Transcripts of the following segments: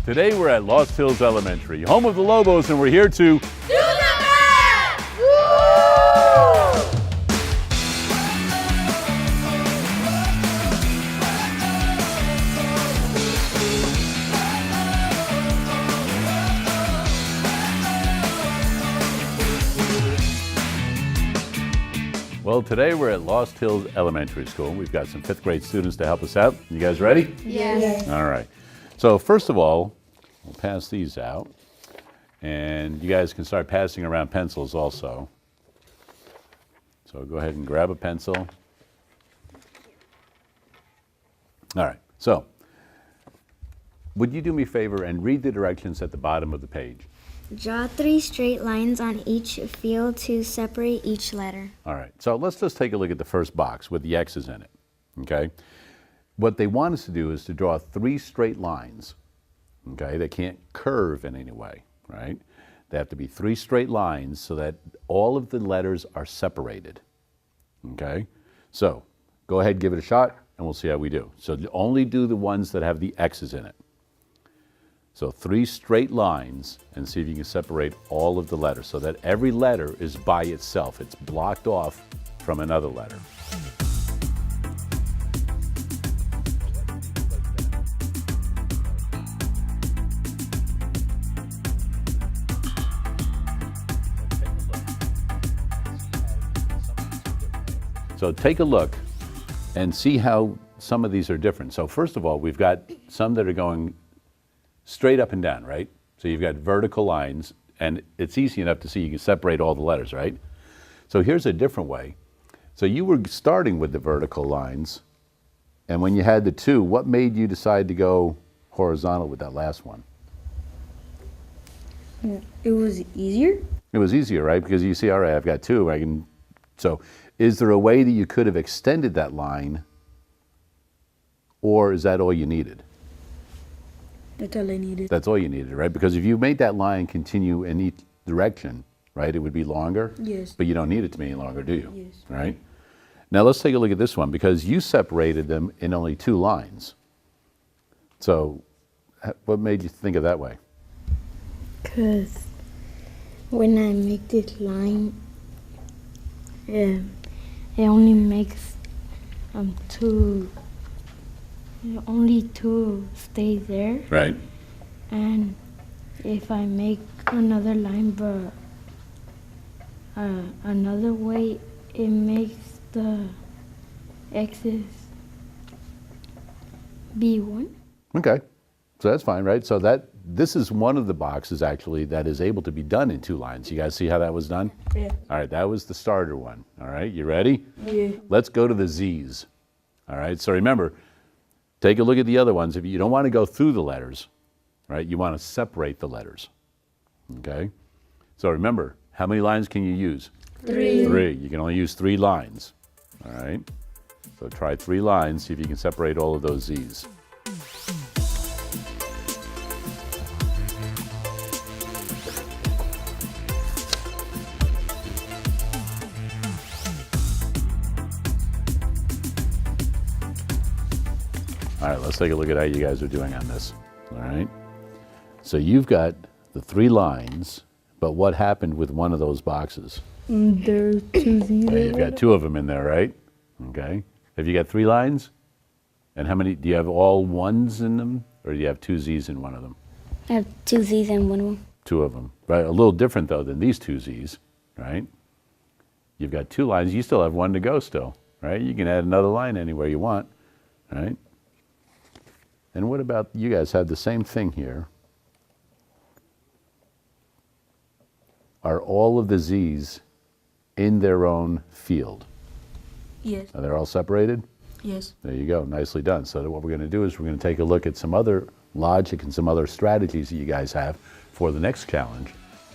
Today we're at Lost Hills Elementary, home of the Lobos, and we're here to Do the math! Woo! Well, today we're at Lost Hills Elementary School. We've got some 5th grade students to help us out. You guys ready? Yes. All right. So first of all, we'll pass these out. And you guys can start passing around pencils also. So go ahead and grab a pencil. All right. So would you do me a favor and read the directions at the bottom of the page? Draw 3 straight lines on each field to separate each letter. All right, so let's just take a look at the first box with the X's in it, okay? What they want us to do is to draw 3 straight lines, okay? They can't curve in any way, right? They have to be 3 straight lines so that all of the letters are separated, okay? So go ahead, give it a shot, and we'll see how we do. So only do the ones that have the X's in it. So 3 straight lines, and see if you can separate all of the letters so that every letter is by itself. It's blocked off from another letter. So take a look and see how some of these are different. So first of all, we've got some that are going straight up and down, right? So you've got vertical lines, and it's easy enough to see you can separate all the letters, right? So here's a different way. So you were starting with the vertical lines, and when you had the 2, what made you decide to go horizontal with that last one? It was easier. It was easier, right? Because you see, all right, I've got 2. So is there a way that you could have extended that line, or is that all you needed? That's all I needed. That's all you needed, right? Because if you made that line continue in each direction, right, it would be longer. Yes. But you don't need it to be any longer, do you? Yes. Right? Now let's take a look at this one, because you separated them in only 2 lines. So what made you think of that way? Because when I make this line, it only makes 2. Only 2 stay there. Right. And if I make another line but another way, it makes the X's be 1. Okay. So that's fine, right? So this is one of the boxes actually that is able to be done in 2 lines. You guys see how that was done? Yeah. All right, that was the starter one. All right, you ready? Yeah. Let's go to the Z's. All right, so remember, take a look at the other ones. If you don't want to go through the letters, right, you want to separate the letters, okay? So remember, how many lines can you use? 3. 3. You can only use 3 lines, all right? So try 3 lines, see if you can separate all of those Z's. All right, let's take a look at how you guys are doing on this, all right? So you've got the 3 lines, but what happened with one of those boxes? There's 2 Z's. Okay, you've got 2 of them in there, right? Okay. Have you got 3 lines? And how many, do you have all 1s in them, or do you have 2 Z's in one of them? I have 2 Z's and 1 1. 2 of them, right? A little different though than these 2 Z's, right? You've got 2 lines, you still have 1 to go still, right? You can add another line anywhere you want, right? And what about, you guys have the same thing here. Are all of the Z's in their own field? Yes. Are they all separated? Yes. There you go, nicely done. So what we're going to do is we're going to take a look at some other logic and some other strategies that you guys have for the next challenge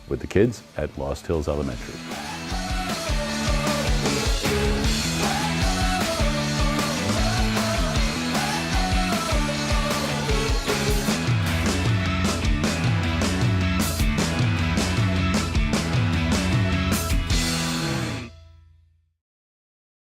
with the kids at Lost Hills Elementary.